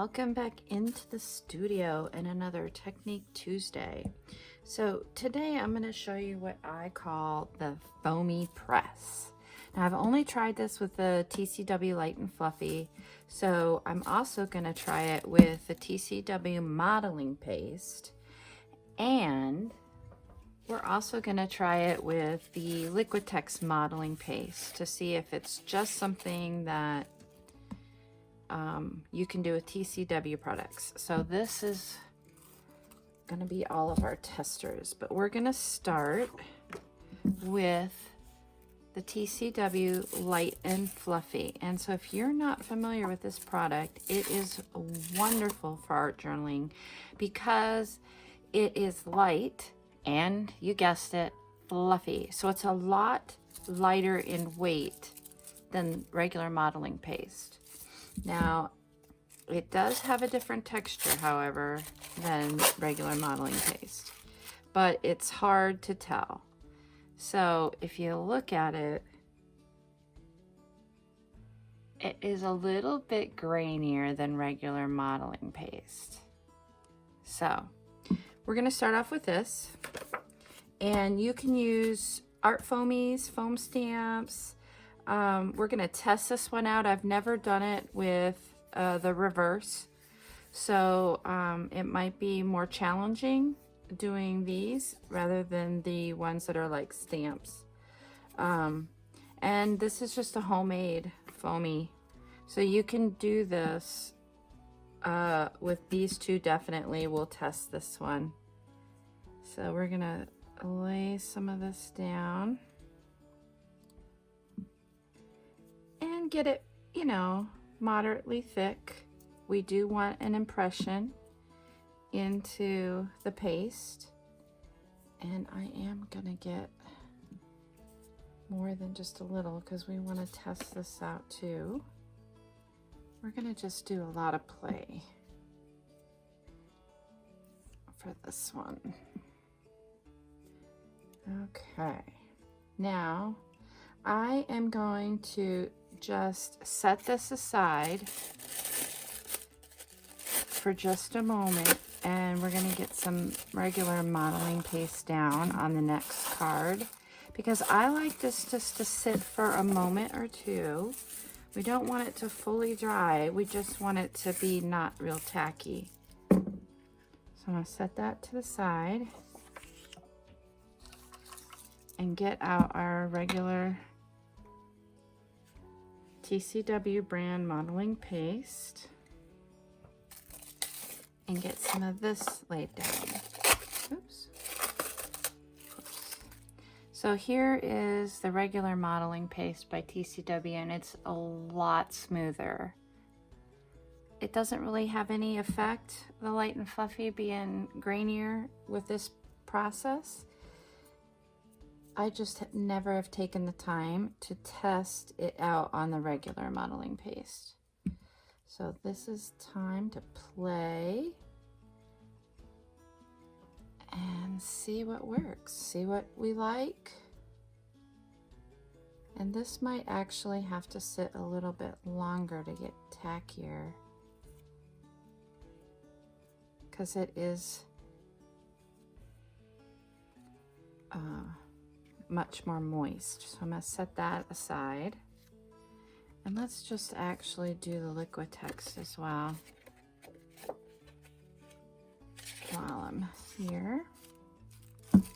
welcome back into the studio and another Technique Tuesday. So today I'm going to show you what I call the foamy press. Now I've only tried this with the TCW Light and Fluffy, so I'm also going to try it with the TCW modeling paste, and we're also going to try it with the Liquitex modeling paste to see if it's just something that you can do with TCW products. So this is going to be all of our testers, but we're going to start with the TCW Light and Fluffy. And so if you're not familiar with this product, it is wonderful for art journaling because it is light and, you guessed it, fluffy. So it's a lot lighter in weight than regular modeling paste. Now, it does have a different texture, however, than regular modeling paste, but it's hard to tell. So if you look at it, it is a little bit grainier than regular modeling paste. So we're going to start off with this, and you can use ArtFoamies, foam stamps. We're going to test this one out. I've never done it with the reverse, so it might be more challenging doing these rather than the ones that are like stamps. And this is just a homemade foamy, so you can do this with these two. Definitely we'll test this one. So we're gonna lay some of this down and get it, you know, moderately thick. We do want an impression into the paste, and I am gonna get more than just a little because we want to test this out too. We're gonna just do a lot of play for this one. Okay, now I am going to just set this aside for just a moment, and we're going to get some regular modeling paste down on the next card because I like this just to sit for a moment or two. We don't want it to fully dry, we just want it to be not real tacky. So I'm going to set that to the side and get out our regular TCW brand modeling paste and get some of this laid down. Oops. So here is the regular modeling paste by TCW, and it's a lot smoother. It doesn't really have any effect, the Light and Fluffy being grainier with this process. I just never have taken the time to test it out on the regular modeling paste. So this is time to play and see what works, see what we like. And this might actually have to sit a little bit longer to get tackier because it is much more moist. So I'm going to set that aside, and let's just actually do the Liquitex as well while I'm here. Oops.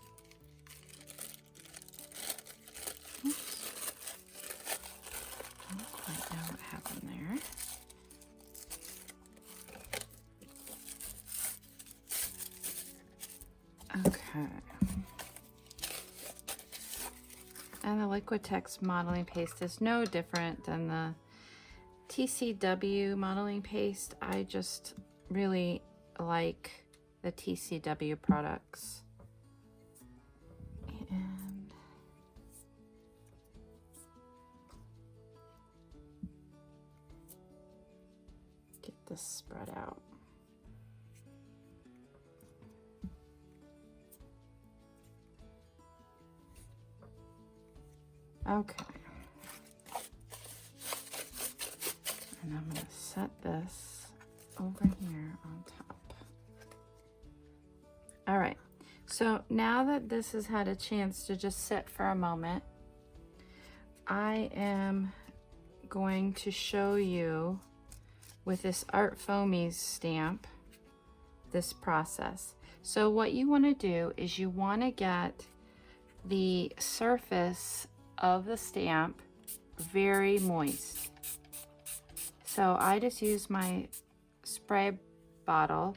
Don't quite know what happened there. Okay. And the Liquitex modeling paste is no different than the TCW modeling paste. I just really like the TCW products. And get this spread out. Okay, and I'm going to set this over here on top. All right, so now that this has had a chance to just sit for a moment, I am going to show you with this ArtFoamies stamp this process. So what you want to do is you want to get the surface of the stamp very moist. So I just use my spray bottle,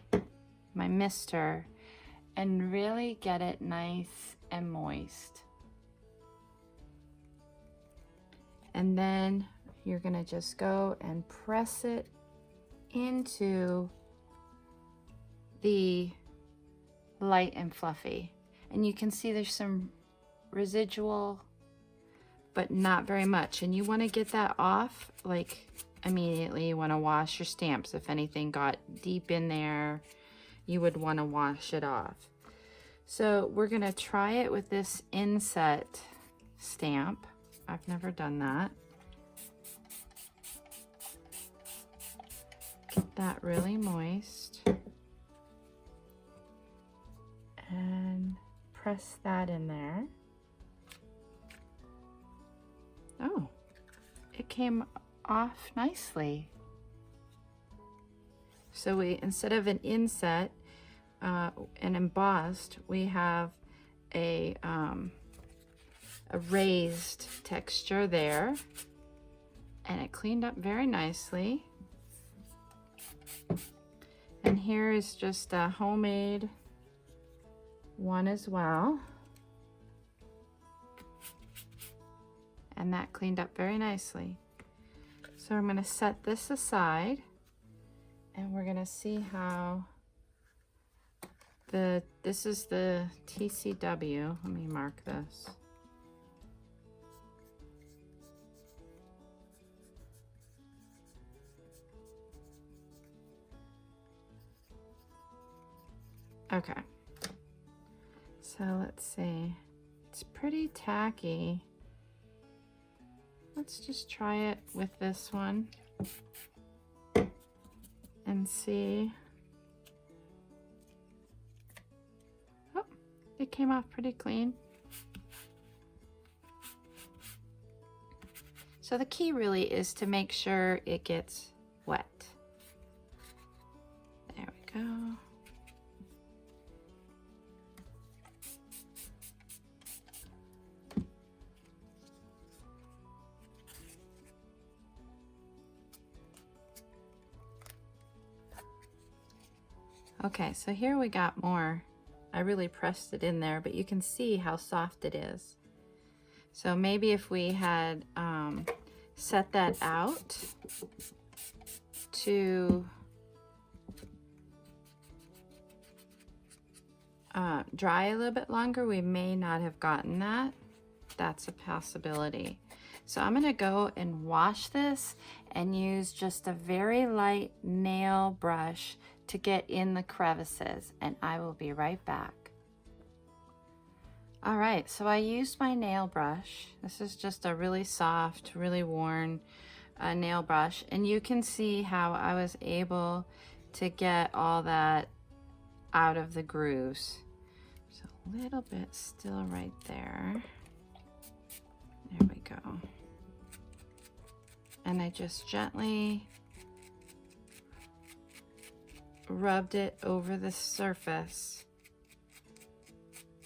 my mister, and really get it nice and moist. And then you're gonna just go and press it into the light and fluffy. And you can see there's some residual, but not very much. And you wanna get that off like immediately. You wanna wash your stamps. If anything got deep in there, you would wanna wash it off. So we're gonna try it with this inset stamp. I've never done that. Get that really moist. And press that in there. Oh, it came off nicely. So we, instead of an inset and embossed, we have a raised texture there, and it cleaned up very nicely. And here is just a homemade one as well, and that cleaned up very nicely. So I'm going to set this aside, and we're going to see how this is the TCW. Let me mark this. Okay, so let's see, it's pretty tacky. Let's just try it with this one and see. Oh, it came off pretty clean. So the key really is to make sure it gets wet. There we go. Okay, so here we got more. I really pressed it in there, but you can see how soft it is. So maybe if we had set that out to dry a little bit longer, we may not have gotten that. That's a possibility. So I'm gonna go and wash this and use just a very light nail brush to get in the crevices, and I will be right back. All right, so I used my nail brush. This is just a really soft, really worn nail brush, and you can see how I was able to get all that out of the grooves. There's a little bit still right there. There we go. And I just gently rubbed it over the surface,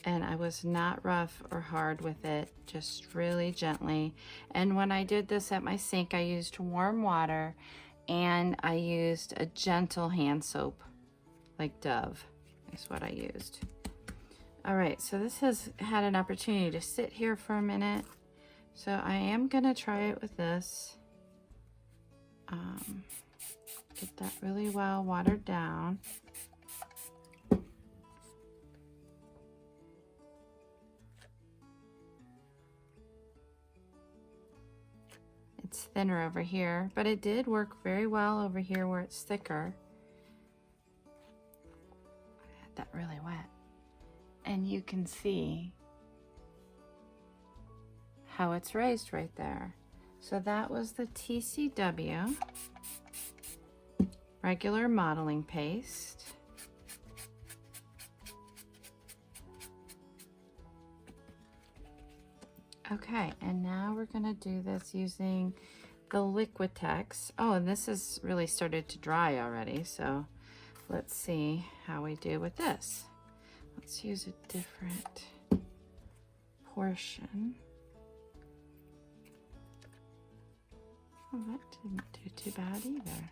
and I was not rough or hard with it, just really gently. And when I did this at my sink, I used warm water and I used a gentle hand soap, like Dove is what I used. All right, so this has had an opportunity to sit here for a minute, so I am gonna try it with this. Get that really well watered down. It's thinner over here, but it did work very well over here where it's thicker. I had that really wet. And you can see how it's raised right there. So that was the TCW. regular modeling paste. Okay, and now we're gonna do this using the Liquitex. Oh, and this has really started to dry already, so let's see how we do with this. Let's use a different portion. Oh, that didn't do too bad either.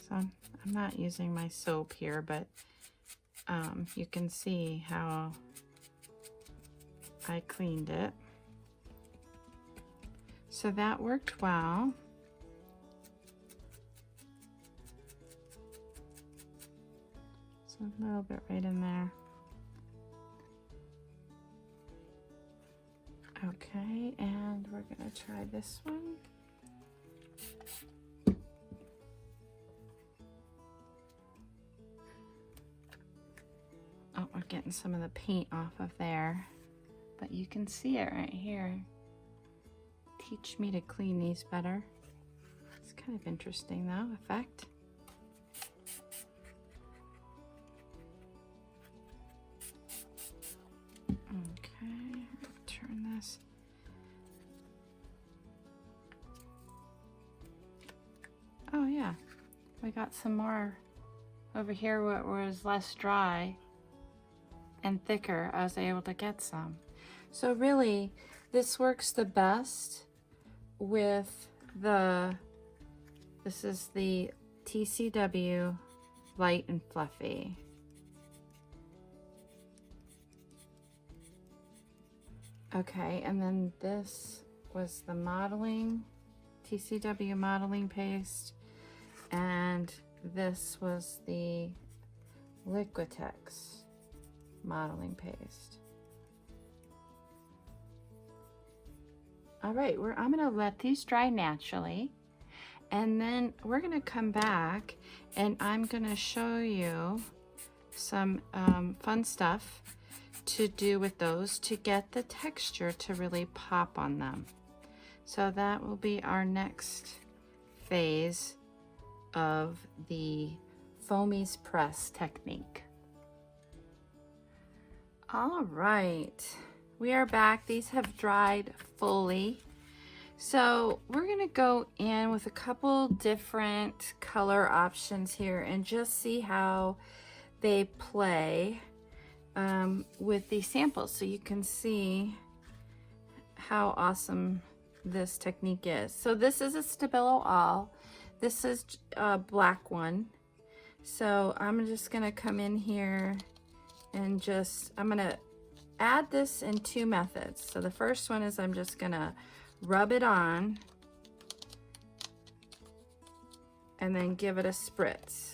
So I'm not using my soap here, but you can see how I cleaned it. So that worked well. So a little bit right in there. Okay, and we're gonna try this one. Oh, we're getting some of the paint off of there, but you can see it right here. Teach me to clean these better. It's kind of interesting though, effect. Okay, turn this. Oh yeah, we got some more over here where it was less dry and thicker. I was able to get some. So really, this works the best with this is the TCW Light and Fluffy. Okay, and then this was the modeling, TCW modeling paste, and this was the Liquitex modeling paste. All right, I'm gonna let these dry naturally, and then we're gonna come back and I'm gonna show you some fun stuff to do with those to get the texture to really pop on them. So that will be our next phase of the Foamies press technique. All right, we are back. These have dried fully. So we're gonna go in with a couple different color options here and just see how they play with these samples, so you can see how awesome this technique is. So this is a Stabilo All. This is a black one. So I'm just gonna come in here and I'm gonna add this in two methods. So the first one is I'm just gonna rub it on and then give it a spritz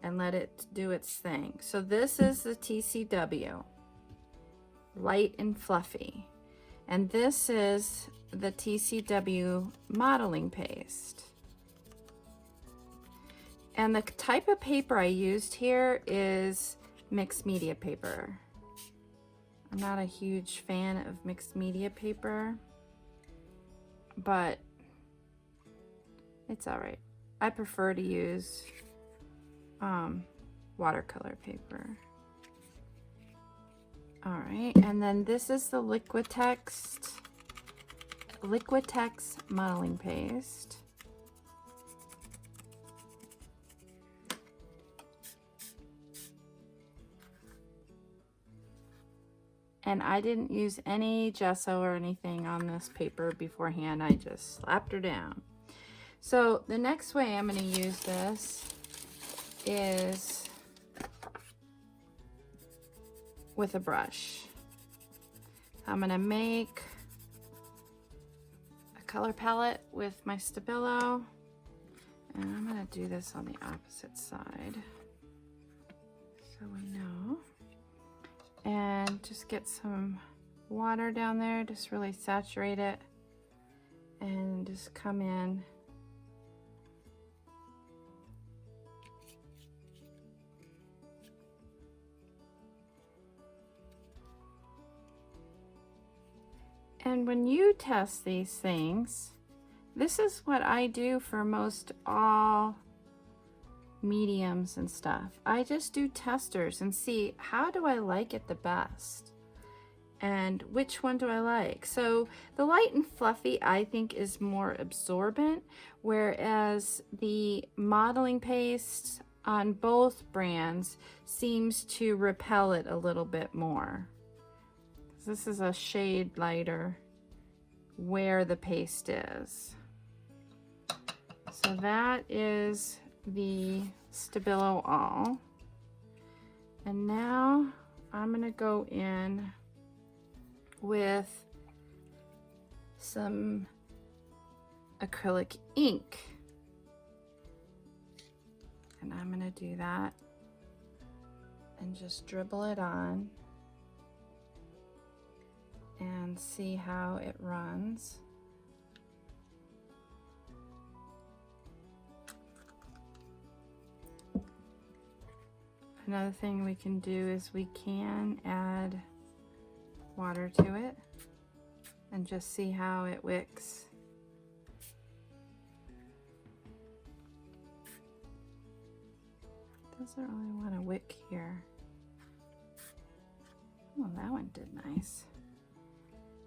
and let it do its thing. So this is the TCW Light and Fluffy, and this is the TCW modeling paste. And the type of paper I used here is mixed media paper. I'm not a huge fan of mixed media paper, but it's all right. I prefer to use watercolor paper. All right, and then this is the Liquitex modeling paste. And I didn't use any gesso or anything on this paper beforehand. I just slapped her down. So the next way I'm going to use this is with a brush. I'm going to make a color palette with my Stabilo, and I'm going to do this on the opposite side so we know. And just get some water down there, just really saturate it, and just come in and when you test these things, this is what I do for most all mediums and stuff. I just do testers and see how do I like it the best and which one do I like. So the light and fluffy I think is more absorbent, whereas the modeling paste on both brands seems to repel it a little bit more. This is a shade lighter where the paste is. So that is the Stabilo All. And now I'm gonna go in with some acrylic ink. And I'm gonna do that and just dribble it on and see how it runs. Another thing we can do is we can add water to it and just see how it wicks. Doesn't really want to wick here. Oh, that one did nice.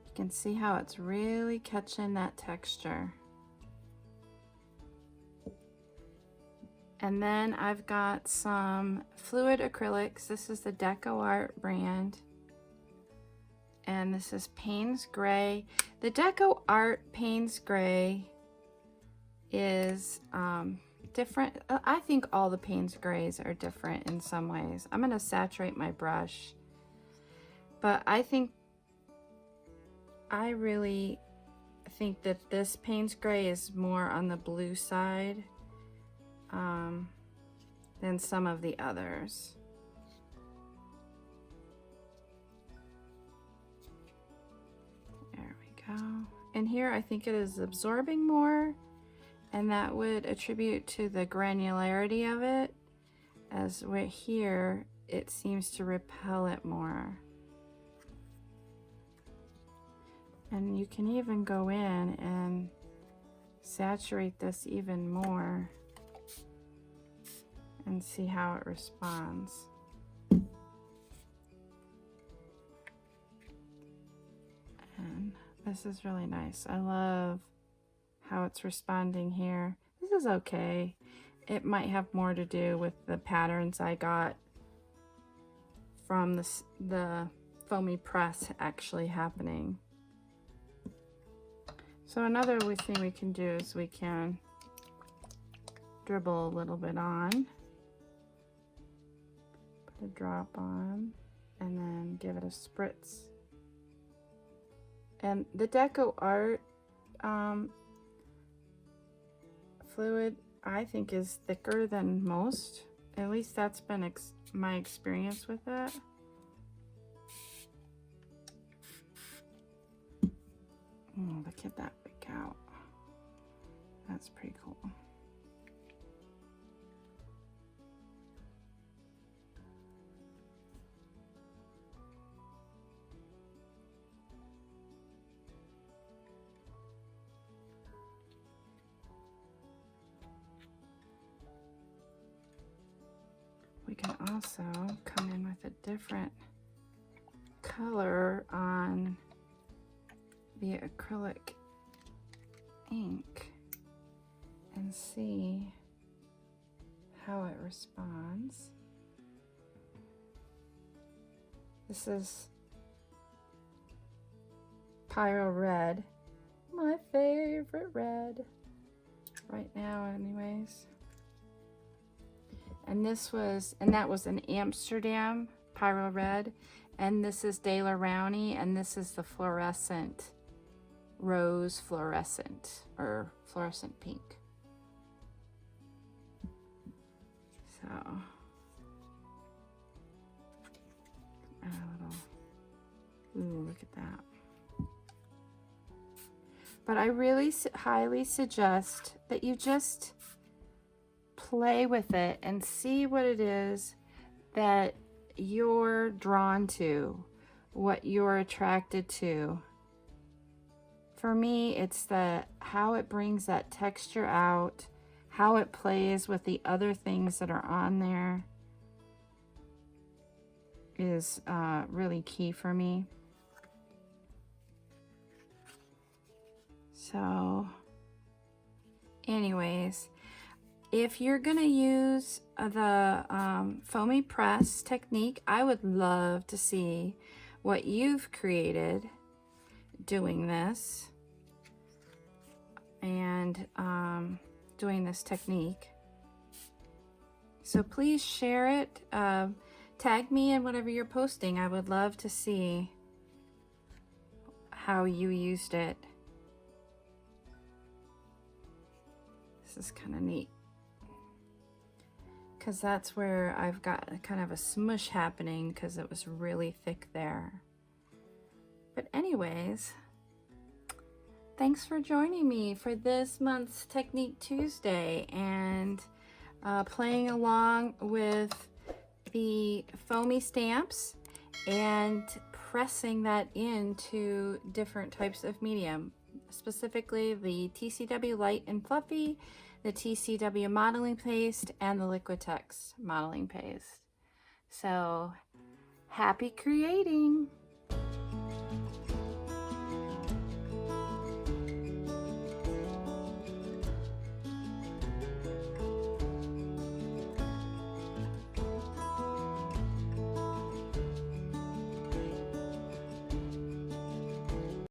You can see how it's really catching that texture. And then I've got some fluid acrylics. This is the Deco Art brand. And this is Payne's Gray. The Deco Art Payne's Gray is different. I think all the Payne's Grays are different in some ways. I'm gonna saturate my brush. But I really think that this Payne's Gray is more on the blue side than some of the others. There we go. And here I think it is absorbing more, and that would attribute to the granularity of it, as right here it seems to repel it more. And you can even go in and saturate this even more and see how it responds. And this is really nice. I love how it's responding here. This is okay. It might have more to do with the patterns I got from the foamy press actually happening. So another thing we can do is we can dribble a little bit on, put a drop on, and then give it a spritz. And the Deco Art fluid I think is thicker than most. At least that's been my experience with it. Oh, look at that wick out. That's pretty cool. We can also come in with a different color on the acrylic ink and see how it responds. This is Pyro Red, my favorite red right now anyways. And that was an Amsterdam Pyro Red, and this is De La Rowney, and this is the fluorescent rose fluorescent or fluorescent pink. So ooh, look at that. But I really highly suggest that you just play with it and see what it is that you're drawn to, what you're attracted to for me, it's how it brings that texture out, how it plays with the other things that are on there is really key for me. So anyways, if you're gonna use the foamy press technique, I would love to see what you've created doing this and doing this technique. So please share it, tag me in whatever you're posting. I would love to see how you used it. This is kind of neat because that's where I've got kind of a smush happening because it was really thick there. But anyways, thanks for joining me for this month's Technique Tuesday and playing along with the foamy stamps and pressing that into different types of medium, specifically the TCW Light and Fluffy, the TCW modeling paste, and the Liquitex modeling paste. So happy creating!